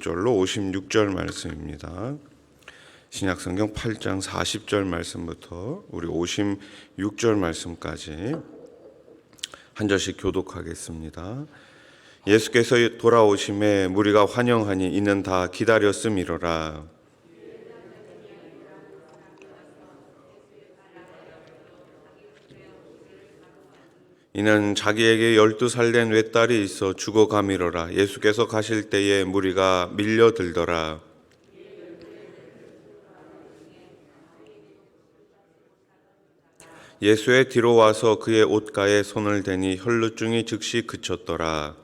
절로 56절 말씀입니다. 신약성경 8장 40절 말씀부터 우리 56절 말씀까지 한 절씩 교독하겠습니다. 예수께서 돌아오심에 무리가 환영하니 이는 다 기다렸음이로라. 이는 자기에게 12살 된 외딸이 있어 죽어가미로라. 예수께서 가실 때에 무리가 밀려들더라. 예수의 뒤로 와서 그의 옷가에 손을 대니 혈루증이 즉시 그쳤더라.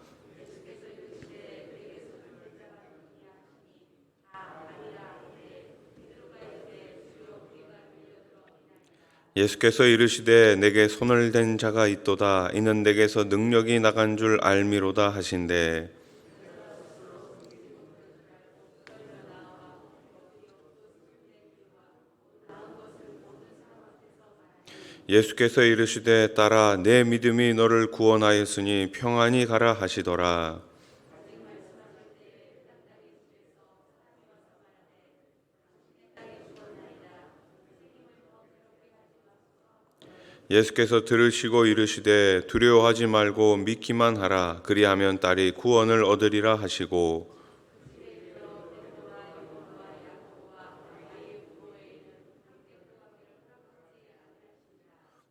예수께서 이르시되 내게 손을 댄 자가 있도다. 이는 내게서 능력이 나간 줄 알미로다 하신대. 예수께서 이르시되 딸아 내 믿음이 너를 구원하였으니 평안히 가라 하시더라. 예수께서 들으시고 이르시되 두려워하지 말고 믿기만 하라. 그리하면 딸이 구원을 얻으리라 하시고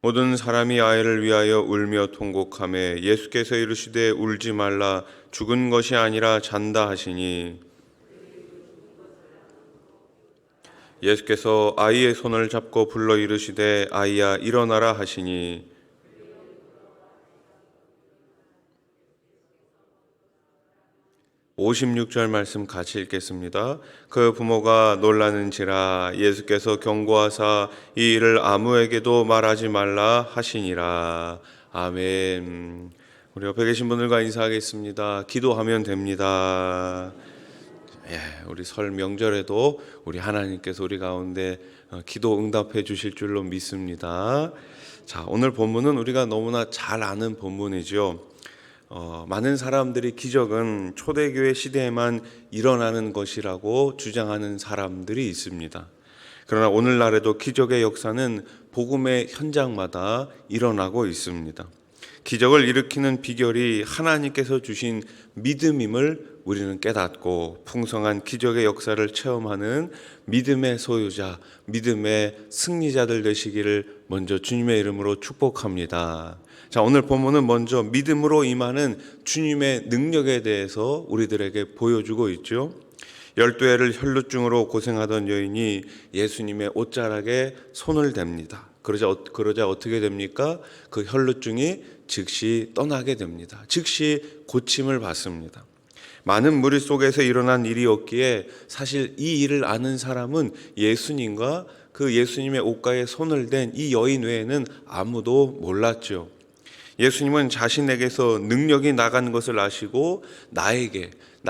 모든 사람이 아이를 위하여 울며 통곡하매 예수께서 이르시되 울지 말라. 죽은 것이 아니라 잔다 하시니 예수께서 아이의 손을 잡고 불러 이르시되 아이야 일어나라 하시니 56절 말씀 같이 읽겠습니다. 그 부모가 놀라는지라. 예수께서 경고하사 이 일을 아무에게도 말하지 말라 하시니라. 아멘. 우리 옆에 계신 분들과 인사하겠습니다. 기도하면 됩니다. 우리 설 명절에도 우리 하나님께서 우리 가운데 기도 응답해 주실 줄로 믿습니다. 자, 오늘 본문은 우리가 너무나 잘 아는 본문이죠. 많은 사람들이 기적은 초대교회 시대에만 일어나는 것이라고 주장하는 사람들이 있습니다. 그러나 오늘날에도 기적의 역사는 복음의 현장마다 일어나고 있습니다. 기적을 일으키는 비결이 하나님께서 주신 믿음임을 우리는 깨닫고 풍성한 기적의 역사를 체험하는 믿음의 소유자, 믿음의 승리자들 되시기를 먼저 주님의 이름으로 축복합니다. 자, 오늘 본문은 먼저 믿음으로 임하는 주님의 능력에 대해서 우리들에게 보여주고 있죠. 12해를 혈루증으로 고생하던 여인이 예수님의 옷자락에 손을 댑니다. 그러자 어떻게 됩니까? 그 혈루증이 즉시 떠나게 됩니다. 즉시 고침을 받습니다. 많은 무리 속에서 일어난 일이었기에 사실 이 일을 아는 사람은 예수님과 그 예수님의 옷가에 손을 댄 이 여인 외에는 아무도 몰랐죠. 예수님은 자신에게서 능력이 나간 것을 아시고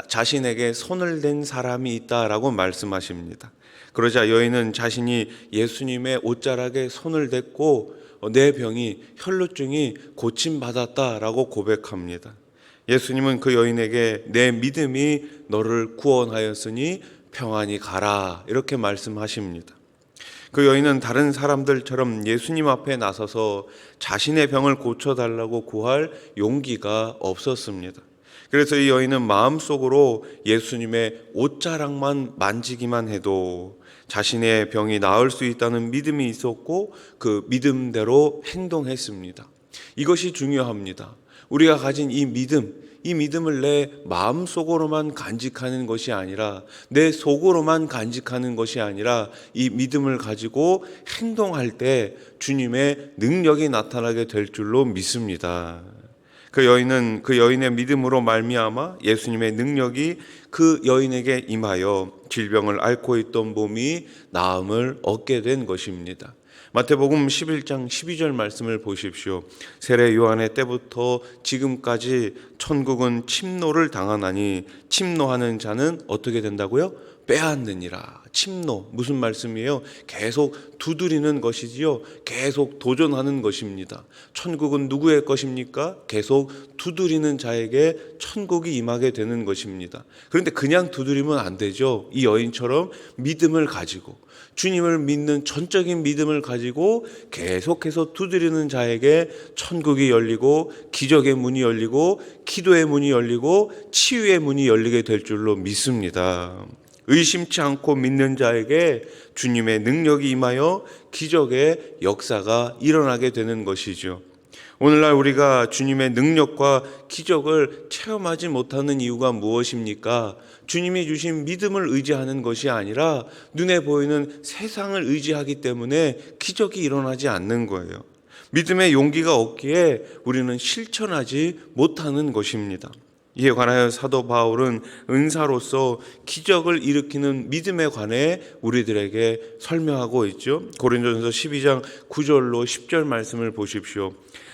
자신에게 손을 댄 사람이 있다라고 말씀하십니다. 그러자 여인은 자신이 예수님의 옷자락에 손을 댔고 내 병이 혈루증이 고침받았다라고 고백합니다. 예수님은 그 여인에게 내 믿음이 너를 구원하였으니 평안히 가라 이렇게 말씀하십니다. 그 여인은 다른 사람들처럼 예수님 앞에 나서서 자신의 병을 고쳐달라고 구할 용기가 없었습니다. 그래서 이 여인은 마음속으로 예수님의 옷자락만 만지기만 해도 자신의 병이 나을 수 있다는 믿음이 있었고 그 믿음대로 행동했습니다. 이것이 중요합니다. 우리가 가진 이 믿음을 내 마음속으로만 간직하는 것이 아니라 내 속으로만 간직하는 것이 아니라 이 믿음을 가지고 행동할 때 주님의 능력이 나타나게 될 줄로 믿습니다. 그 여인의 믿음으로 말미암아 예수님의 능력이 그 여인에게 임하여 질병을 앓고 있던 몸이 나음을 얻게 된 것입니다. 마태복음 11장 12절 말씀을 보십시오. 세례 요한의 때부터 지금까지 천국은 침노를 당하나니 침노하는 자는 어떻게 된다고요? 빼앗느니라. 침노, 무슨 말씀이에요? 계속 두드리는 것이지요. 계속 도전하는 것입니다. 천국은 누구의 것입니까? 계속 두드리는 자에게 천국이 임하게 되는 것입니다. 그런데 그냥 두드리면 안 되죠. 이 여인처럼 믿음을 가지고, 주님을 믿는 전적인 믿음을 가지고 계속해서 두드리는 자에게 천국이 열리고, 기적의 문이 열리고, 기도의 문이 열리고, 치유의 문이 열리게 될 줄로 믿습니다. 의심치 않고 믿는 자에게 주님의 능력이 임하여 기적의 역사가 일어나게 되는 것이죠. 오늘날 우리가 주님의 능력과 기적을 체험하지 못하는 이유가 무엇입니까? 주님이 주신 믿음을 의지하는 것이 아니라 눈에 보이는 세상을 의지하기 때문에 기적이 일어나지 않는 거예요. 믿음의 용기가 없기에 우리는 실천하지 못하는 것입니다. 이에 관하여 사도 바울은 은사로서 기적을 일으키는 믿음에 관해 우리들에게 설명하고 있죠. 고린도전서 12장 9절로 10절 말씀을 보십시오.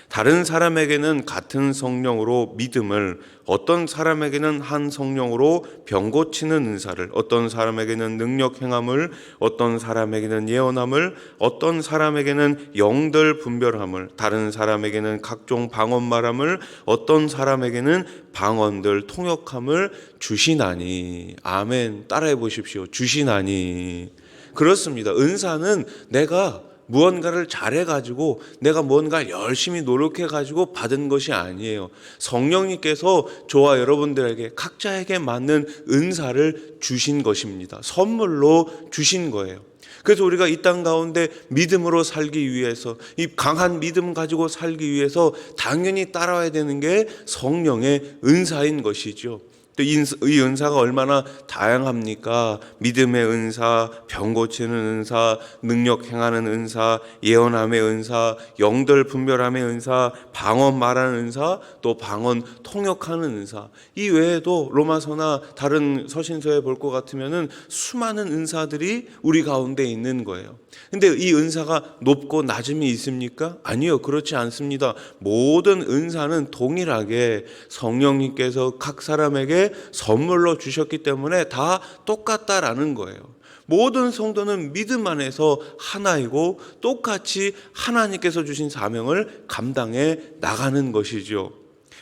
다른 사람에게는 같은 성령으로 믿음을, 어떤 사람에게는 한 성령으로 병 고치는 은사를, 어떤 사람에게는 능력 행함을, 어떤 사람에게는 예언함을, 어떤 사람에게는 영들 분별함을, 다른 사람에게는 각종 방언 말함을, 어떤 사람에게는 방언들 통역함을 주시나니. 아멘. 따라해 보십시오. 주시나니. 그렇습니다. 은사는 내가 무언가를 잘해가지고, 내가 무언가 열심히 노력해가지고 받은 것이 아니에요. 성령님께서 저와 여러분들에게 각자에게 맞는 은사를 주신 것입니다. 선물로 주신 거예요. 그래서 우리가 이 땅 가운데 믿음으로 살기 위해서, 이 강한 믿음 가지고 살기 위해서 당연히 따라와야 되는 게 성령의 은사인 것이죠. 또 이 은사가 얼마나 다양합니까? 믿음의 은사, 병 고치는 은사, 능력 행하는 은사, 예언함의 은사, 영들 분별함의 은사, 방언 말하는 은사, 또 방언 통역하는 은사. 이 외에도 로마서나 다른 서신서에 볼 것 같으면은 수많은 은사들이 우리 가운데 있는 거예요. 근데 이 은사가 높고 낮음이 있습니까? 아니요, 그렇지 않습니다. 모든 은사는 동일하게 성령님께서 각 사람에게 선물로 주셨기 때문에 다 똑같다라는 거예요. 모든 성도는 믿음 안에서 하나이고 똑같이 하나님께서 주신 사명을 감당해 나가는 것이죠.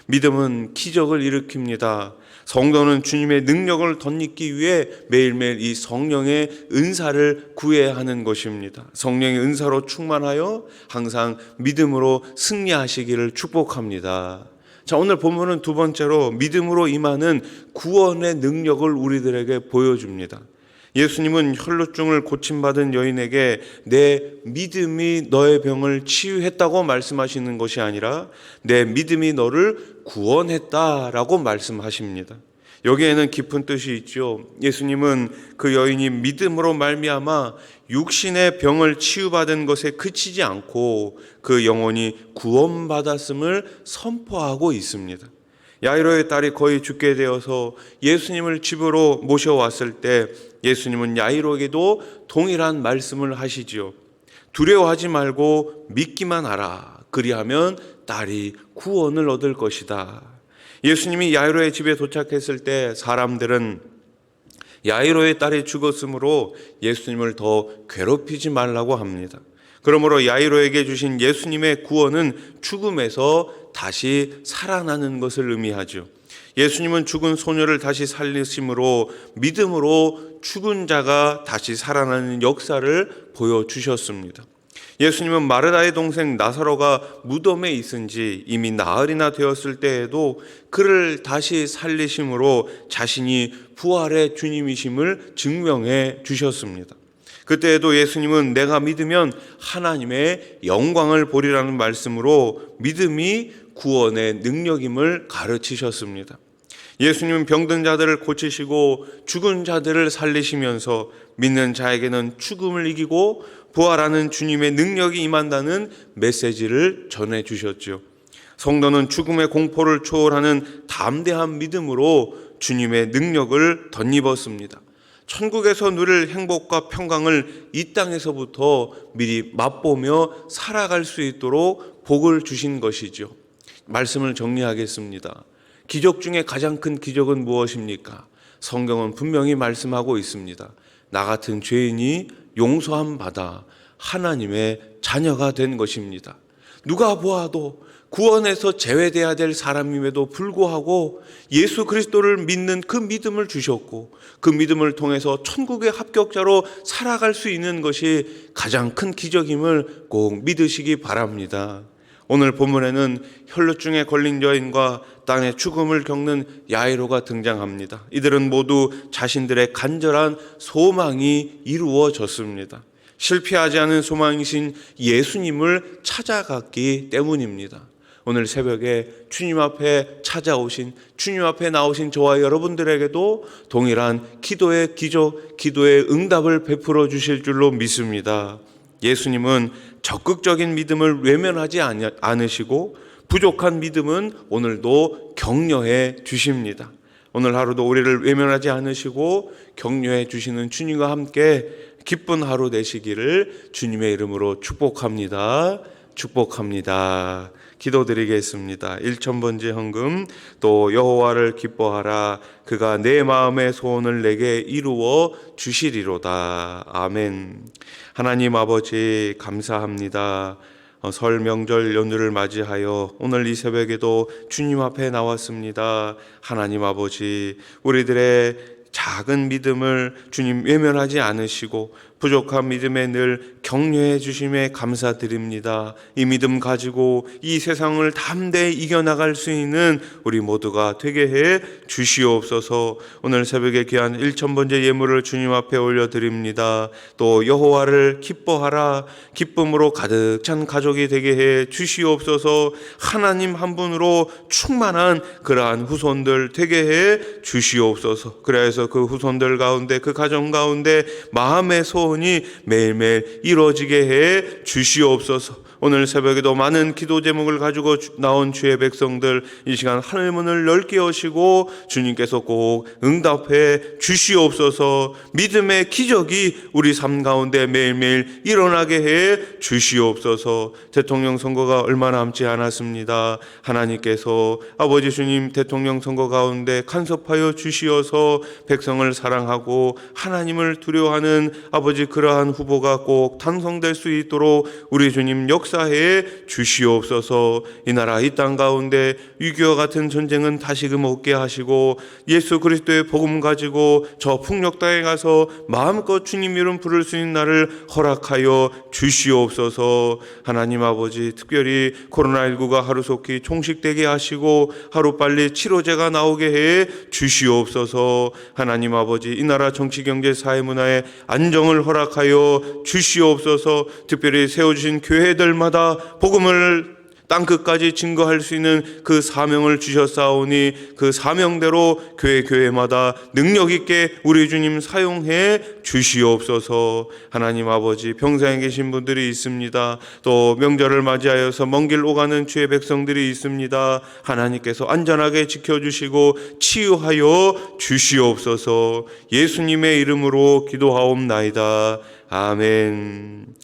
믿음은 기적을 일으킵니다. 성도는 주님의 능력을 덧입기 위해 매일매일 이 성령의 은사를 구해야 하는 것입니다. 성령의 은사로 충만하여 항상 믿음으로 승리하시기를 축복합니다. 자, 오늘 본문은 두 번째로 믿음으로 임하는 구원의 능력을 우리들에게 보여줍니다. 예수님은 혈루증을 고침받은 여인에게 내 믿음이 너의 병을 치유했다고 말씀하시는 것이 아니라 내 믿음이 너를 구원했다라고 말씀하십니다. 여기에는 깊은 뜻이 있죠. 예수님은 그 여인이 믿음으로 말미암아 육신의 병을 치유받은 것에 그치지 않고 그 영혼이 구원받았음을 선포하고 있습니다. 야이로의 딸이 거의 죽게 되어서 예수님을 집으로 모셔왔을 때 예수님은 야이로에게도 동일한 말씀을 하시지요. 두려워하지 말고 믿기만 하라. 그리하면 딸이 구원을 얻을 것이다. 예수님이 야이로의 집에 도착했을 때 사람들은 야이로의 딸이 죽었으므로 예수님을 더 괴롭히지 말라고 합니다. 그러므로 야이로에게 주신 예수님의 구원은 죽음에서 다시 살아나는 것을 의미하죠. 예수님은 죽은 소녀를 다시 살리심으로 믿음으로 죽은 자가 다시 살아나는 역사를 보여주셨습니다. 예수님은 마르다의 동생 나사로가 무덤에 있은 지 이미 나흘이나 되었을 때에도 그를 다시 살리심으로 자신이 부활의 주님이심을 증명해 주셨습니다. 그때에도 예수님은 내가 믿으면 하나님의 영광을 보리라는 말씀으로 믿음이 구원의 능력임을 가르치셨습니다. 예수님은 병든 자들을 고치시고 죽은 자들을 살리시면서 믿는 자에게는 죽음을 이기고 부활하는 주님의 능력이 임한다는 메시지를 전해주셨죠. 성도는 죽음의 공포를 초월하는 담대한 믿음으로 주님의 능력을 덧입었습니다. 천국에서 누릴 행복과 평강을 이 땅에서부터 미리 맛보며 살아갈 수 있도록 복을 주신 것이죠. 말씀을 정리하겠습니다. 기적 중에 가장 큰 기적은 무엇입니까? 성경은 분명히 말씀하고 있습니다. 나 같은 죄인이 용서함 받아 하나님의 자녀가 된 것입니다. 누가 보아도 구원에서 제외돼야 될 사람임에도 불구하고 예수 그리스도를 믿는 그 믿음을 주셨고, 그 믿음을 통해서 천국의 합격자로 살아갈 수 있는 것이 가장 큰 기적임을 꼭 믿으시기 바랍니다. 오늘 본문에는 혈루증에 걸린 여인과 땅의 죽음을 겪는 야이로가 등장합니다. 이들은 모두 자신들의 간절한 소망이 이루어졌습니다. 실패하지 않은 소망이신 예수님을 찾아갔기 때문입니다. 오늘 새벽에 주님 앞에 찾아오신, 주님 앞에 나오신 저와 여러분들에게도 동일한 기도의 기적, 기도의 응답을 베풀어 주실 줄로 믿습니다. 예수님은 적극적인 믿음을 외면하지 않으시고 부족한 믿음은 오늘도 격려해 주십니다. 오늘 하루도 우리를 외면하지 않으시고 격려해 주시는 주님과 함께 기쁜 하루 되시기를 주님의 이름으로 축복합니다. 축복합니다. 기도드리겠습니다. 1000번째 헌금, 또 여호와를 기뻐하라. 그가 내 마음의 소원을 내게 이루어 주시리로다. 아멘. 하나님 아버지 감사합니다. 설 명절 연휴를 맞이하여 오늘 이 새벽에도 주님 앞에 나왔습니다. 하나님 아버지, 우리들의 작은 믿음을 주님 외면하지 않으시고 부족한 믿음에 늘 격려해 주심에 감사드립니다. 이 믿음 가지고 이 세상을 담대히 이겨나갈 수 있는 우리 모두가 되게 해 주시옵소서. 오늘 새벽에 귀한 1000번째 예물을 주님 앞에 올려드립니다. 또 여호와를 기뻐하라. 기쁨으로 가득 찬 가족이 되게 해 주시옵소서. 하나님 한 분으로 충만한 그러한 후손들 되게 해 주시옵소서. 그래서 그 후손들 가운데, 그 가정 가운데 마음의 소원이 매일매일 이루어지게 해 주시옵소서. 오늘 새벽에도 많은 기도 제목을 가지고 나온 주의 백성들, 이 시간 하늘 문을 넓게 여시고 주님께서 꼭 응답해 주시옵소서. 믿음의 기적이 우리 삶 가운데 매일매일 일어나게 해 주시옵소서. 대통령 선거가 얼마 남지 않았습니다. 하나님께서 아버지 주님 대통령 선거 가운데 간섭하여 주시어서 백성을 사랑하고 하나님을 두려워하는 아버지 그러한 후보가 꼭 당선될 수 있도록 우리 주님 역사해 주시옵소서. 이 나라 이 땅 가운데 위기와 같은 전쟁은 다시금 없게 하시고 예수 그리스도의 복음 가지고 저 풍력 땅에 가서 마음껏 주님 이름 부를 수 있는 날을 허락하여 주시옵소서. 하나님 아버지, 특별히 코로나19가 하루속히 종식되게 하시고 하루빨리 치료제가 나오게 해 주시옵소서. 하나님 아버지, 이 나라 정치 경제 사회 문화에 안정을 허락하여 주시옵소서. 특별히 세워주신 교회들마다 복음을 땅끝까지 증거할 수 있는 그 사명을 주셨사오니 그 사명대로 교회마다 능력 있게 우리 주님 사용해 주시옵소서. 하나님 아버지, 병상에 계신 분들이 있습니다. 또 명절을 맞이하여서 먼 길 오가는 주의 백성들이 있습니다. 하나님께서 안전하게 지켜주시고 치유하여 주시옵소서. 예수님의 이름으로 기도하옵나이다. 아멘.